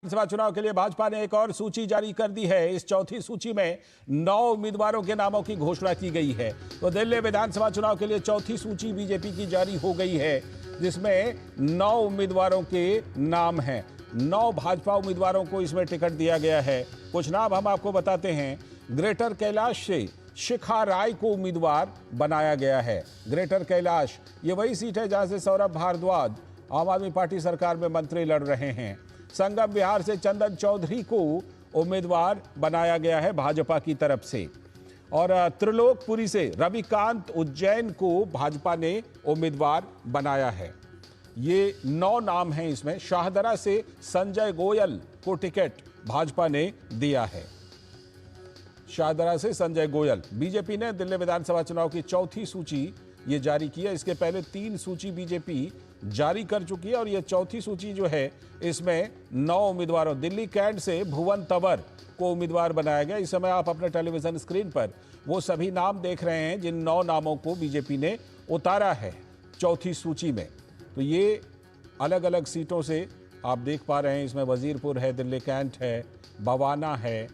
विधानसभा चुनाव के लिए भाजपा ने एक और सूची जारी कर दी है। इस चौथी सूची में 9 उम्मीदवारों के नामों की घोषणा की गई है। तो दिल्ली विधानसभा चुनाव के लिए चौथी सूची बीजेपी की जारी हो गई है, जिसमें 9 उम्मीदवारों के नाम हैं। 9 भाजपा उम्मीदवारों को इसमें टिकट दिया गया है। कुछ नाम हम आपको बताते हैं। ग्रेटर कैलाश से शिखा राय को उम्मीदवार बनाया गया है। ग्रेटर कैलाश ये वही सीट है जहां से सौरभ भारद्वाज आम आदमी पार्टी सरकार में मंत्री लड़ रहे हैं। संगम विहार से चंदन चौधरी को उम्मीदवार बनाया गया है भाजपा की तरफ से। और त्रिलोकपुरी से रविकांत उज्जैन को भाजपा ने उम्मीदवार बनाया है। ये 9 नाम हैं इसमें। शाहदरा से संजय गोयल को टिकट भाजपा ने दिया है। शाहदरा से संजय गोयल। बीजेपी ने दिल्ली विधानसभा चुनाव की चौथी सूची ये जारी की है। इसके पहले 3 सूची बीजेपी जारी कर चुकी है और ये चौथी सूची जो है इसमें 9 उम्मीदवारों। दिल्ली कैंट से भुवन तंवर को उम्मीदवार बनाया गया। इस समय आप अपने टेलीविजन स्क्रीन पर वो सभी नाम देख रहे हैं जिन 9 नामों को बीजेपी ने उतारा है चौथी सूची में। तो ये अलग अलग सीटों से आप देख पा रहे हैं। इसमें वजीरपुर है, दिल्ली कैंट है, बवाना है,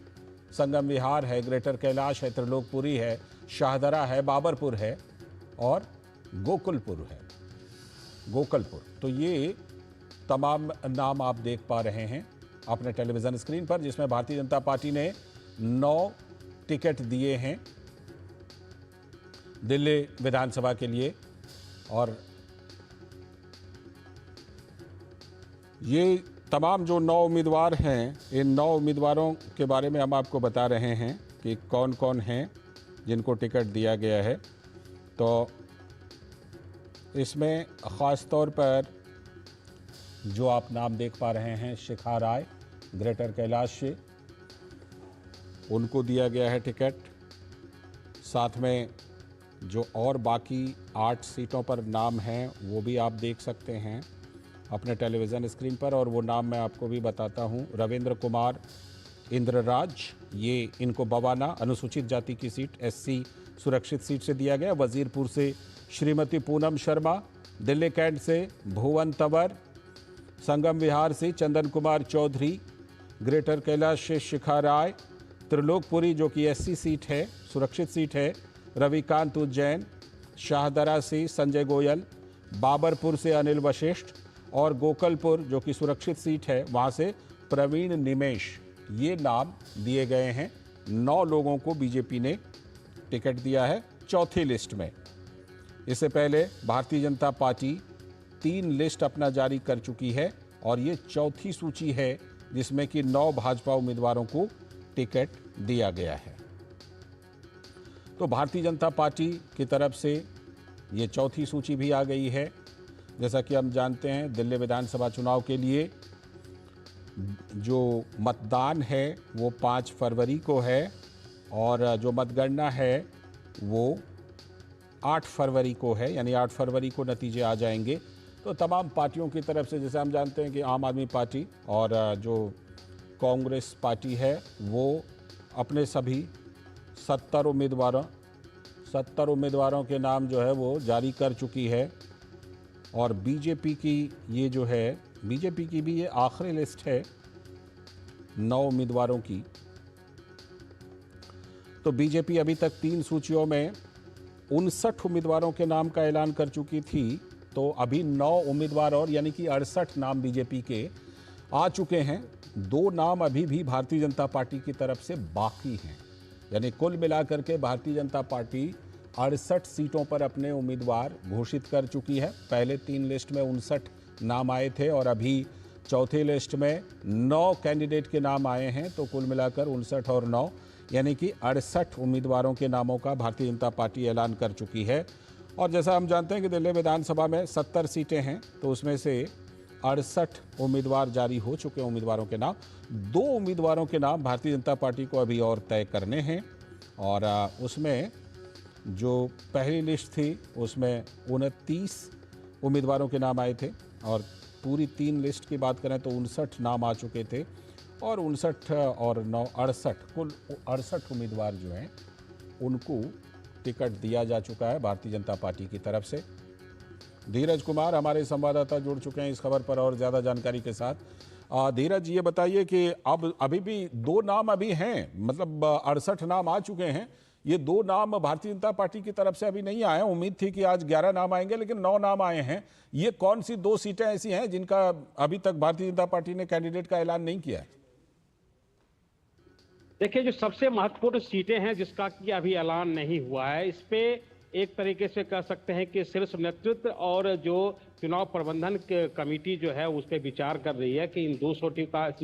संगम विहार है, ग्रेटर कैलाश है, त्रिलोकपुरी है, शाहदरा है, बाबरपुर है और गोकुलपुर है, गोकलपुर। तो ये तमाम नाम आप देख पा रहे हैं अपने टेलीविजन स्क्रीन पर, जिसमें भारतीय जनता पार्टी ने 9 टिकट दिए हैं दिल्ली विधानसभा के लिए। और ये तमाम जो 9 उम्मीदवार हैं, इन 9 उम्मीदवारों के बारे में हम आपको बता रहे हैं कि कौन कौन हैं जिनको टिकट दिया गया है। तो इसमें ख़ास तौर पर जो आप नाम देख पा रहे हैं, शिखा राय ग्रेटर कैलाश से, उनको दिया गया है टिकट। साथ में जो और बाकी 8 सीटों पर नाम हैं वो भी आप देख सकते हैं अपने टेलीविज़न स्क्रीन पर। और वो नाम मैं आपको भी बताता हूँ। रविंद्र कुमार इंद्रराज, ये इनको बवाना अनुसूचित जाति की सीट SC सुरक्षित सीट से दिया गया। वजीरपुर से श्रीमती पूनम शर्मा, दिल्ली कैंट से भुवन तंवर, संगम विहार से चंदन कुमार चौधरी, ग्रेटर कैलाश से शिखा राय, त्रिलोकपुरी जो कि SC सीट है, सुरक्षित सीट है, रविकांत उज्जैन, शाहदरा से संजय गोयल, बाबरपुर से अनिल वशिष्ठ और गोकलपुर जो कि सुरक्षित सीट है वहाँ से प्रवीण निमेश। ये नाम दिए गए हैं। 9 लोगों को बीजेपी ने टिकट दिया है चौथी लिस्ट में। इससे पहले भारतीय जनता पार्टी 3 लिस्ट अपना जारी कर चुकी है और ये चौथी सूची है जिसमें कि 9 भाजपा उम्मीदवारों को टिकट दिया गया है। तो भारतीय जनता पार्टी की तरफ से ये चौथी सूची भी आ गई है। जैसा कि हम जानते हैं, दिल्ली विधानसभा चुनाव के लिए जो मतदान है वो 5 फरवरी को है और जो मतगणना है वो 8 फरवरी को है, यानी 8 फरवरी को नतीजे आ जाएंगे। तो तमाम पार्टियों की तरफ से, जैसे हम जानते हैं कि आम आदमी पार्टी और जो कांग्रेस पार्टी है वो अपने सभी 70 उम्मीदवारों के नाम जो है वो जारी कर चुकी है। और बीजेपी की ये जो है, बीजेपी की भी ये आखिरी लिस्ट है 9 उम्मीदवारों की। तो बीजेपी अभी तक 3 सूचियों में 59 उम्मीदवारों के नाम का ऐलान कर चुकी थी। तो अभी 9 उम्मीदवार और, यानी कि 68 नाम बीजेपी के आ चुके हैं। 2 नाम अभी भी भारतीय जनता पार्टी की तरफ से बाकी हैं। यानी कुल मिलाकर के भारतीय जनता पार्टी 68 सीटों पर अपने उम्मीदवार घोषित कर चुकी है। पहले 3 लिस्ट में 59 नाम आए थे और अभी चौथे लिस्ट में 9 कैंडिडेट के नाम आए हैं। तो कुल मिलाकर 59 और 9 यानी कि 68 उम्मीदवारों के नामों का भारतीय जनता पार्टी ऐलान कर चुकी है। और जैसा हम जानते हैं कि दिल्ली विधानसभा में 70 सीटें हैं, तो उसमें से 68 उम्मीदवार जारी हो चुके हैं उम्मीदवारों के नाम। 2 उम्मीदवारों के नाम भारतीय जनता पार्टी को अभी और तय करने हैं। और उसमें जो पहली लिस्ट थी उसमें 29 उम्मीदवारों के नाम आए थे और पूरी 3 लिस्ट की बात करें तो 59 नाम आ चुके थे और 59 और 9 68, कुल 68 उम्मीदवार जो हैं उनको टिकट दिया जा चुका है भारतीय जनता पार्टी की तरफ से। धीरज कुमार हमारे संवाददाता जुड़ चुके हैं इस खबर पर और ज़्यादा जानकारी के साथ। धीरज, ये बताइए कि अब अभी भी 2 नाम अभी हैं, मतलब 68 नाम आ चुके हैं। ये 2 नाम भारतीय जनता पार्टी की तरफ से अभी नहीं आए। उम्मीद थी कि आज 11 नाम आएंगे, लेकिन 9 नाम आए हैं। ये कौन सी 2 सीटें ऐसी हैं जिनका अभी तक भारतीय जनता पार्टी ने कैंडिडेट का ऐलान नहीं किया है? देखिए, जो सबसे महत्वपूर्ण सीटें हैं जिसका कि अभी ऐलान नहीं हुआ है, इस पे एक तरीके से कह सकते हैं कि शीर्ष नेतृत्व और जो चुनाव प्रबंधन कमेटी जो है उस पर विचार कर रही है कि इन 2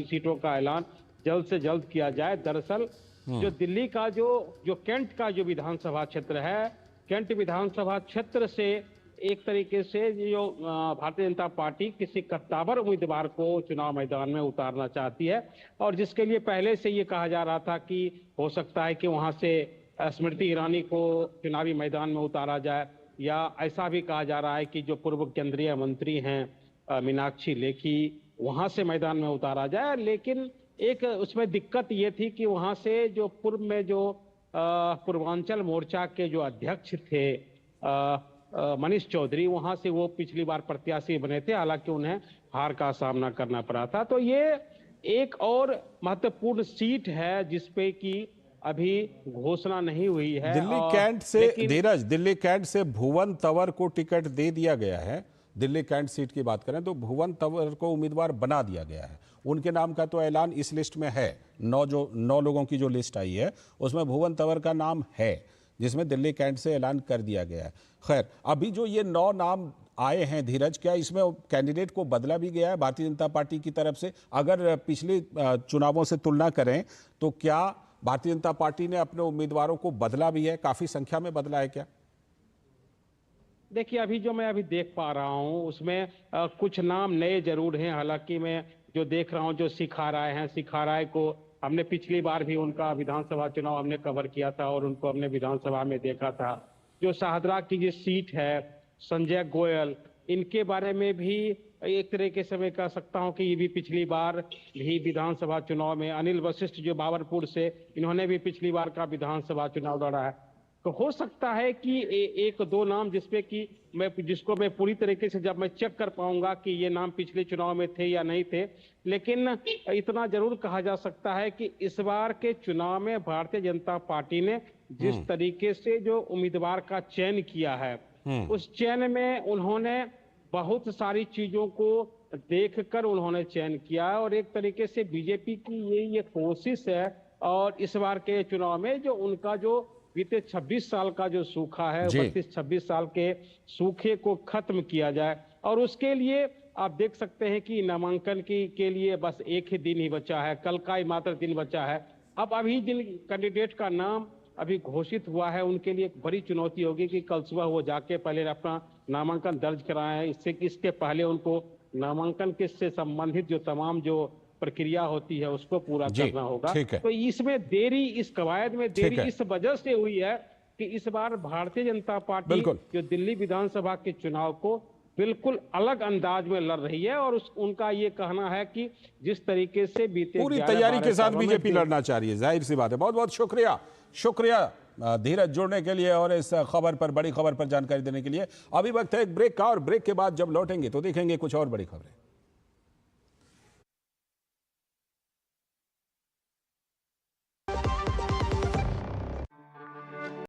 सीटों का ऐलान जल्द से जल्द किया जाए। दरअसल जो दिल्ली का जो कैंट का जो विधानसभा क्षेत्र है, कैंट विधानसभा क्षेत्र से एक तरीके से जो भारतीय जनता पार्टी किसी कद्दावर उम्मीदवार को चुनाव मैदान में उतारना चाहती है, और जिसके लिए पहले से ये कहा जा रहा था कि हो सकता है कि वहां से स्मृति ईरानी को चुनावी मैदान में उतारा जाए, या ऐसा भी कहा जा रहा है कि जो पूर्व केंद्रीय मंत्री हैं मीनाक्षी लेखी, वहां से मैदान में उतारा जाए। लेकिन एक उसमें दिक्कत ये थी कि वहां से जो पूर्व में जो पूर्वांचल मोर्चा के जो अध्यक्ष थे मनीष चौधरी, वहां से वो पिछली बार प्रत्याशी बने थे, हालांकि उन्हें हार का सामना करना पड़ा था। तो ये एक और महत्वपूर्ण सीट है जिसपे कि अभी घोषणा नहीं हुई है। दिल्ली कैंट से धीरज, दिल्ली कैंट से भुवन तंवर को टिकट दे दिया गया है। दिल्ली कैंट सीट की बात करें तो भुवन तंवर को उम्मीदवार बना दिया गया है। उनके नाम का तो ऐलान इस लिस्ट में है। 9 लोगों की जो लिस्ट आई है उसमें भुवन तंवर का नाम है, जिसमें दिल्ली कैंट से ऐलान कर दिया गया है। खैर, अभी जो ये 9 नाम आए हैं धीरज, क्या इसमें कैंडिडेट को बदला भी गया है भारतीय जनता पार्टी की तरफ से? अगर पिछले चुनावों से तुलना करें तो क्या भारतीय जनता पार्टी ने अपने उम्मीदवारों को बदला भी है? काफी संख्या में बदला है क्या? देखिए, अभी जो मैं अभी देख पा रहा हूं उसमें कुछ नाम नए जरूर हैं। हालांकि मैं जो देख रहा हूं, जो शिखा राय हैं, शिखा राय को हमने पिछली बार भी उनका विधानसभा चुनाव हमने कवर किया था और उनको हमने विधानसभा में देखा था। जो शाहदरा की जो सीट है, संजय गोयल, इनके बारे में भी एक तरीके से मैं कह सकता हूं कि ये भी पिछली बार भी विधानसभा चुनाव में, अनिल वशिष्ठ जो बाबरपुर से, इन्होंने भी पिछली बार का विधानसभा चुनाव लड़ा है। तो हो सकता है कि 1-2 नाम जिसपे कि जिसको मैं पूरी तरीके से जब मैं चेक कर पाऊंगा कि ये नाम पिछले चुनाव में थे या नहीं थे, लेकिन इतना जरूर कहा जा सकता है कि इस बार के चुनाव में भारतीय जनता पार्टी ने जिस तरीके से जो उम्मीदवार का चयन किया है, उस चयन में उन्होंने बहुत सारी चीजों को देखकर उन्होंने चयन किया है। और एक तरीके से बीजेपी की ये कोशिश है, और इस बार के चुनाव में जो उनका जो बीते 26 साल का जो सूखा है, 32-26 साल के सूखे को खत्म किया जाए। और उसके लिए आप देख सकते हैं कि नामांकन के लिए बस एक ही दिन ही बचा है, कल का ही मात्र दिन बचा है। अब अभी जिन कैंडिडेट का नाम अभी घोषित हुआ है उनके लिए एक बड़ी चुनौती होगी कि कल सुबह वो जाके पहले अपना नामांकन दर्ज कराएं। इसके पहले उनको नामांकन के से संबंधित जो तमाम जो प्रक्रिया होती है उसको पूरा करना होगा। तो इसमें देरी, इस कवायद में देरी इस वजह से हुई है कि इस बार भारतीय जनता पार्टी जो दिल्ली विधानसभा के चुनाव को बिल्कुल अलग अंदाज में लड़ रही है, और उनका ये कहना है कि जिस तरीके से बीते पूरी तैयारी के साथ बीजेपी लड़ना चाह रही है। जाहिर सी बात है। बहुत बहुत शुक्रिया धीरज जुड़ने के लिए और इस खबर पर, बड़ी खबर पर जानकारी देने के लिए। अभी वक्त है एक ब्रेक का, और ब्रेक के बाद जब लौटेंगे तो देखेंगे कुछ और बड़ी खबरें।